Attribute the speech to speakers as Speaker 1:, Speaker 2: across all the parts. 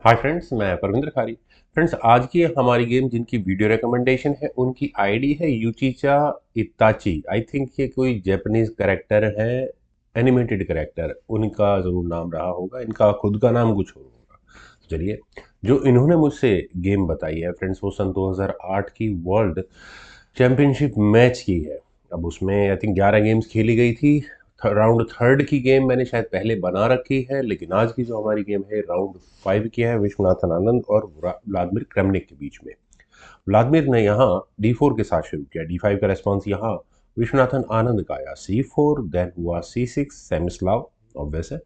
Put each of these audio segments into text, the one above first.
Speaker 1: Hi friends, मैं परविंद्र खारी। Friends, आज की हमारी गेम जिनकी वीडियो रिकमेंडेशन है उनकी आईडी है यूचिचा इताची। आई थिंक ये कोई जापानीज कैरेक्टर है, एनिमेटेड कैरेक्टर उनका ज़रूर नाम रहा होगा। इनका खुद का नाम कुछ और होगा। चलिए, जो इन्होंने मुझसे गेम बताई है फ्रेंड्स, वो सन 2008 की वर्ल्ड चैंपियनशिप मैच की है। अब उसमें आई थिंक 11 गेम्स खेली गई थी। राउंड थर्ड की गेम मैंने शायद पहले बना रखी है, लेकिन आज की जो हमारी गेम है राउंड 5 की है, विश्वनाथन आनंद और व्लादिमीर क्रेमनिक के बीच में। व्लादिमीर ने यहाँ D4 के साथ शुरू किया। D5 का रेस्पॉन्स यहाँ विश्वनाथन आनंद का आया C4, देन हुआ C6 सेमिस्लाव ऑब्वियस है,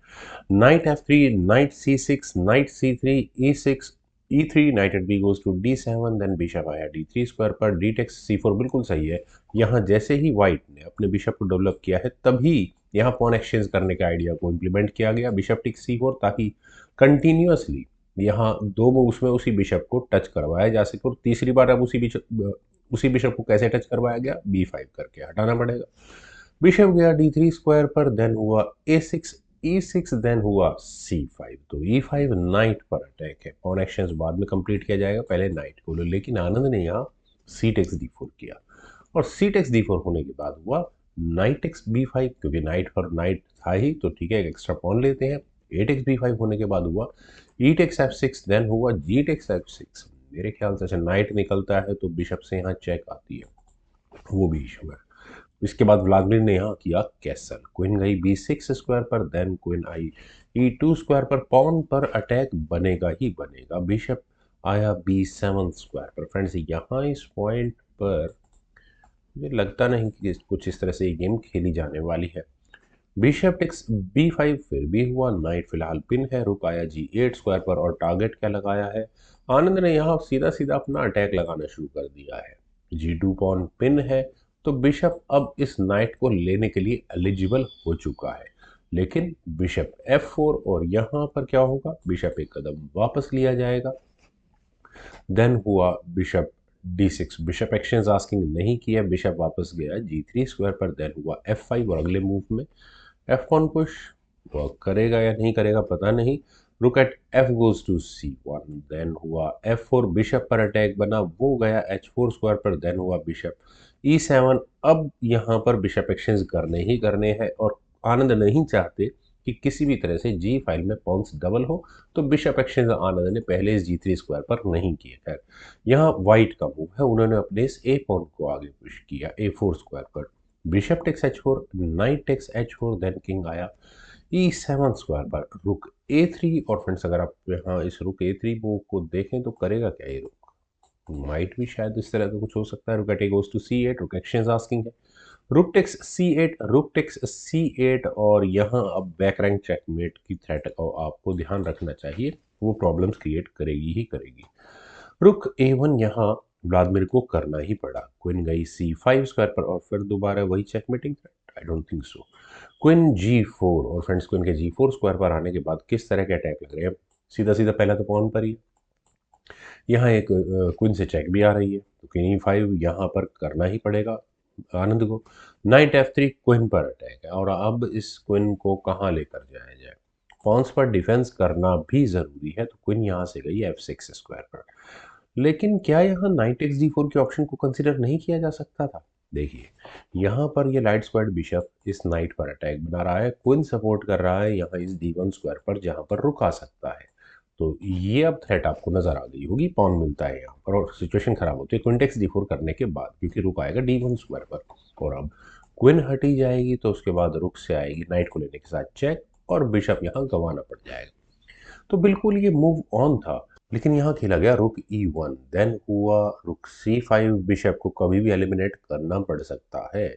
Speaker 1: knight F3, knight C6, knight C3, E6, E3, knight eight B goes to D7, then bishop आया D3 स्क्वायर पर, D टेक्स C4 बिल्कुल सही है। यहाँ जैसे ही व्हाइट ने अपने बिशप को डेवलप किया है तभी यहाँ पॉन एक्सचेंज करने के आइडिया को इम्प्लीमेंट किया गया, बिशप टिक C4, ताकि कंटिन्यूअसली यहाँ दो मूव्स में उसी बिशप को टच करवाया जा सके। और तीसरी बार अब उसी बिशप को कैसे टच करवाया गया, B5 करके हटाना पड़ेगा। बिशप गया D3 स्क्वायर पर, देन हुआ A6, E6, देन हुआ C5। तो E5 नाइट पर अटैक है। पॉन एक्शंस बाद में कंप्लीट किया जाएगा, पहले नाइट को लो। लेकिन आनंद ने यहाँ C टेक्स D4 किया, और C टेक्स D4 होने के बाद हुआ नाइट टेक्स B5, क्योंकि नाइट पर नाइट था ही तो ठीक है, एक एक्स्ट्रा पॉन लेते हैं। A टेक्स B5 होने के बाद हुआ E टेक्स F6, देन हुआ G टेक्स F6। मेरे ख्याल से नाइट निकलता है तो बिशप से यहाँ चेक आती है, वो भी इशू है। इसके बाद व्लादिमीर ने यहाँ किया कैसल, क्वीन गई B6 स्क्वायर पर, देन क्वीन आई E2 स्क्वायर पर। पॉन पर अटैक बनेगा ही बनेगा। बिशप आया B7 स्क्वायर पर। फ्रेंड्स, यहाँ इस पॉइंट पर मुझे लगता नहीं कि कुछ इस तरह से ये गेम खेली जाने वाली है। बिशप टेक्स B5 फिर भी हुआ, नाइट फिलहाल पिन है। रुक आया G8 स्क्वायर पर, और टारगेट क्या लगाया है आनंद ने, यहाँ सीधा सीधा अपना अटैक लगाना शुरू कर दिया है। G2 पॉन पिन है, तो बिशप अब इस नाइट को लेने के लिए एलिजिबल हो चुका है। लेकिन बिशप F4, और यहाँ पर क्या होगा, बिशप एक कदम वापस लिया जाएगा। देन हुआ bishop D6, bishop exchange asking नहीं किया, बिशप वापस गया G3 स्क्वायर पर, देन हुआ F5, और अगले मूव में F1 पुश वर्क करेगा या नहीं करेगा पता नहीं। Rook eight F goes to C1, then हुआ F4, बिशप पर अटैक बना, वो गया H4 स्क्वायर पर, देन हुआ बिशप E7। अब यहाँ पर बिशप एक्सचेंज करने ही करने हैं, और आनंद नहीं चाहते कि किसी भी तरह से जी फाइल में पॉन्स डबल हो, तो बिशप एक्सचेंज आनंद ने पहले इस G3 स्क्वायर पर नहीं किए। खैर, यहाँ व्हाइट का मूव है, उन्होंने अपने इस ए पॉन को आगे पुश किया A4 स्क्वायर पर। Bishop takes H4, knight takes H4, then king आया E7 स्क्वायर पर, रुक A3। और फ्रेंड्स, अगर आप यहाँ इस रुक A3 मूव को देखें तो करेगा क्या ये रुक, माइट भी शायद इस तरह का कुछ हो सकता है। रुक eight A goes to C8, रुक एक्सचेंज आस्किंग है, rook takes C8, rook takes C8। और यहाँ अब बैक रैंक चेकमेट की थ्रेट आपको ध्यान रखना चाहिए, वो प्रॉब्लम्स क्रिएट करेगी ही करेगी। रुक A1 यहाँ व्लादिमीर को करना ही पड़ा। क्वीन गई C5 स्क्वायर पर, और फिर दोबारा वही checkmating threat, I don't think so. Queen G4, और फ्रेंड्स क्वीन के G4 स्क्वायर पर आने के बाद किस तरह के अटैक लग रहे हैं। सीधा सीधा पहला तो पॉन पर ही, यहाँ एक क्वीन से चेक भी आ रही है, तो क्वीन E5 यहाँ पर करना ही पड़ेगा आनंद को। नाइट F3, क्वीन पर अटैक है, और अब इस क्वीन को कहाँ लेकर जाया जाए। पॉन्स पर डिफेंस करना भी ज़रूरी है, तो क्वीन यहाँ से गई F6 स्क्वायर पर। लेकिन क्या यहाँ नाइट एक्स D4 के ऑप्शन को कंसिडर नहीं किया जा सकता था। देखिए, यहाँ पर ये लाइट स्क्वायर बिशप इस नाइट पर अटैक बना रहा है, क्वीन सपोर्ट कर रहा है यहाँ इस D1 स्क्वायर पर, जहाँ पर रुक आ सकता है। तो ये अब थ्रेट आपको नजर आ गई होगी, पॉन मिलता है यहाँ पर, और सिचुएशन खराब होती है क्वीन टेक्स D4 करने के बाद, क्योंकि रुक आएगा D1 स्क्वायर पर। और अब क्वीन हटी जाएगी, तो उसके बाद रुक से आएगी नाइट को लेने के साथ चेक, और बिशप यहाँ गंवाना पड़ जाएगा। तो बिल्कुल ये मूव ऑन था, लेकिन यहाँ खेला गया रुक E1, देन हुआ रुक C5। बिशप को कभी भी एलिमिनेट करना पड़ सकता है।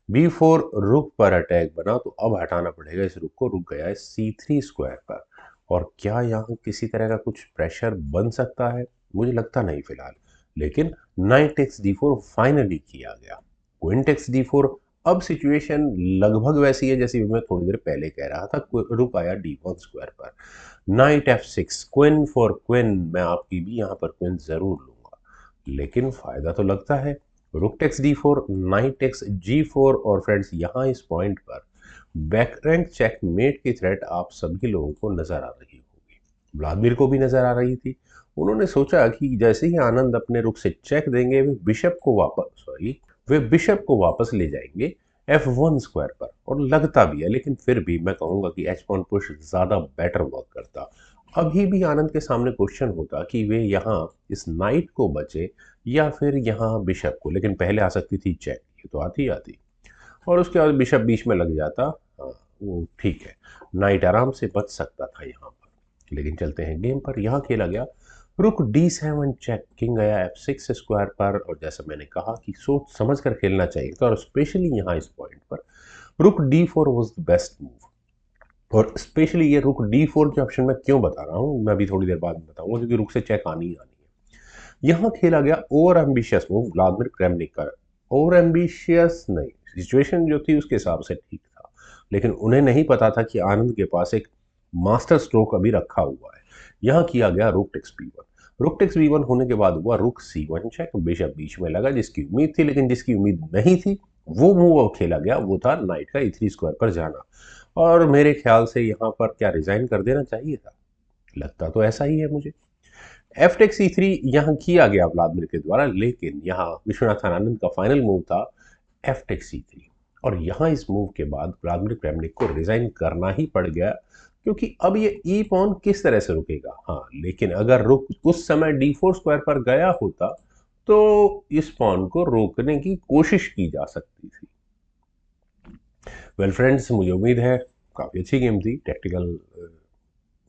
Speaker 1: B4, रुक पर अटैक बना, तो अब हटाना पड़ेगा इस रुक को। रुक गया है C3 स्क्वायर पर, और क्या यहाँ किसी तरह का कुछ प्रेशर बन सकता है, मुझे लगता नहीं फिलहाल। लेकिन नाइट टेक्स D4 फाइनली किया गया, क्वीन टेक्स D4। अब सिचुएशन लगभग वैसी है जैसी मैं थोड़ी देर पहले कह रहा था। रुक आया D1 स्क्वायर पर, night F6, queen for queen, मैं आपकी भी यहाँ पर क्वीन जरूर लूंगा, लेकिन फायदा तो लगता है। Rook takes D4, knight takes G4, और फ्रेंड्स यहाँ इस पॉइंट पर बैक रैंक चेकमेट की थ्रेट आप सभी लोगों को नजर आ रही होगी। व्लादिमीर को भी नजर आ रही थी। उन्होंने सोचा कि जैसे ही आनंद अपने रुक से चेक देंगे वे बिशप को वापस ले जाएंगे F1 स्क्वायर पर। और लगता भी है, लेकिन फिर भी मैं कहूंगा कि एच पॉन पुश ज्यादा बेटर वर्क करता। अभी भी आनंद के सामने क्वेश्चन होता कि वे यहाँ इस नाइट को बचे या फिर यहाँ बिशप को, लेकिन पहले आ सकती थी चेक, ये तो आती आती, और उसके बाद बिशप बीच में लग जाता। हाँ, वो ठीक है, नाइट आराम से बच सकता था यहाँ पर। लेकिन चलते हैं गेम पर। यहाँ खेला गया रुक D7 चेक, किंग गया F6 स्क्वायर पर। और जैसा मैंने कहा कि सोच समझ कर खेलना चाहिए था, और स्पेशली यहाँ इस पॉइंट पर रुक D4 was the best move. और स्पेशली ये रुक D4 के ऑप्शन में क्यों बता रहा हूँ, मैं अभी थोड़ी देर बाद बताऊंगा, क्योंकि रुक से चेक आनी ही आनी है। यहाँ खेला गया over ambitious move Vladimir Kramnik का। ओवर एम्बिशियस नहीं, सिचुएशन जो थी उसके हिसाब से ठीक था, लेकिन उन्हें नहीं पता था कि आनंद के पास एक मास्टर स्ट्रोक अभी रखा हुआ है। यहाँ किया गया rook takes B1। Rook takes B1 होने के बाद हुआ रुक C1 चेक, बिशप बीच में लगा, जिसकी उम्मीद थी, लेकिन जिसकी उम्मीद नहीं थी वो मूव अब खेला गया, वो था नाइट का E3 स्क्वायर पर जाना। और मेरे ख्याल से यहाँ पर क्या रिजाइन कर देना चाहिए था, लगता तो ऐसा ही है मुझे। एफ टेक C3 यहाँ किया गया व्लादिमीर के द्वारा, लेकिन यहाँ विश्वनाथन आनंद का फाइनल मूव था एफ टेक C3। और यहाँ इस मूव के बाद व्लादिमीर क्रेमनिक को रिजाइन करना ही पड़ गया, क्योंकि अब ये ई पॉन किस तरह से रुकेगा। हाँ, लेकिन अगर रुक उस समय D4 स्क्वायर पर गया होता तो इस पॉन को रोकने की कोशिश की जा सकती थी। वेल फ्रेंड्स, मुझे उम्मीद है काफ़ी अच्छी गेम थी, टैक्टिकल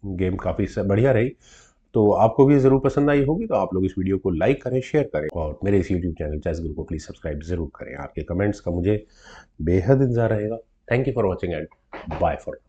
Speaker 1: गेम काफ़ी बढ़िया रही, तो आपको भी ज़रूर पसंद आई होगी। तो आप लोग इस वीडियो को लाइक करें, शेयर करें, और मेरे इस यूट्यूब चैनल चेस गुरु को प्लीज़ सब्सक्राइब ज़रूर करें। आपके कमेंट्स का मुझे बेहद इंतजार रहेगा। Thank you for watching and bye for